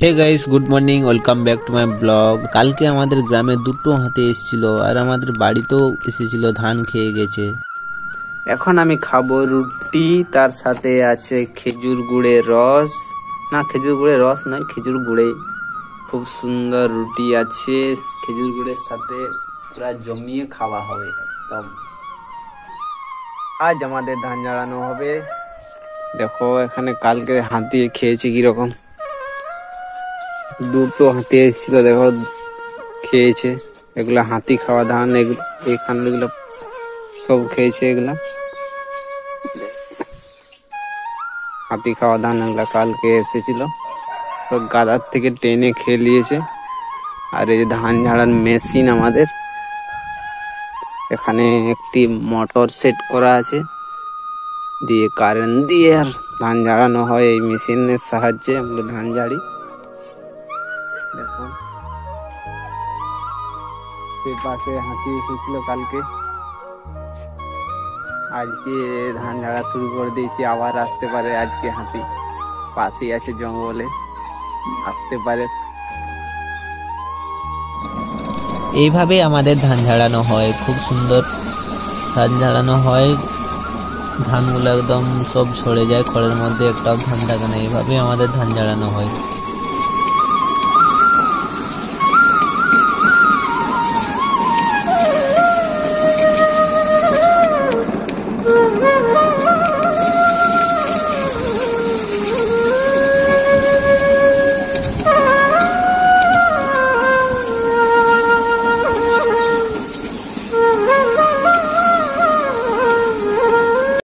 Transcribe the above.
Hey guys, good morning, welcome back to my blog. কালকে আমাদের গ্রামে দুটো হাতি এসেছিল আর আমাদের বাড়িতেও এসেছিল, ধান খেয়ে গেছে। এখন আমি খাবো রুটি, তার সাথে আছে খেজুর গুড়ের রস। না, খেজুর গুড়ের রস নয়, খেজুর গুড়ে। খুব সুন্দর রুটি আছে, খেজুর গুড়ের সাথে পুরা জমিয়ে খাওয়া হবে একদম। আজ আমাদের ধান ঝাড়ানো হবে। দেখো এখানে কালকে হাতি খেয়েছে কিরকম। দুটো হাতি এসেছিল, দেখো খেয়েছে। এগুলা হাতি খাওয়া ধান, এগুলো সব খেয়েছে। এগুলা হাতি খাওয়া ধান, এগুলা কালকে এসেছিল, তো গাদার থেকে টেনে খেয়ে নিয়েছে। আর এই যে ধান ঝাড়ার মেশিন আমাদের এখানে একটি মোটর সেট করা আছে, দিয়ে কারেন্ট দিয়ে আর ধান ঝাড়ানো হয়। এই মেশিনের সাহায্যে আমরা ধান ঝাড়ি। দেখো সে পাশে হাতি এসেছিল কালকে, আজকে ধান ঝাড়া শুরু করে দিয়েছি। আবার আসতে পারে, আজকে হাতি পাশেই আছে, জঙ্গলে আসতে পারে। এইভাবে আমাদের ধান ঝাড়ানো হয়, খুব সুন্দর ধান ঝাড়ানো হয়। ধানগুলো একদম সব ছড়ে যায় খড়ের মধ্যে, একটাও ধান থাকে না। এইভাবে আমাদের ধান ঝাড়ানো হয়।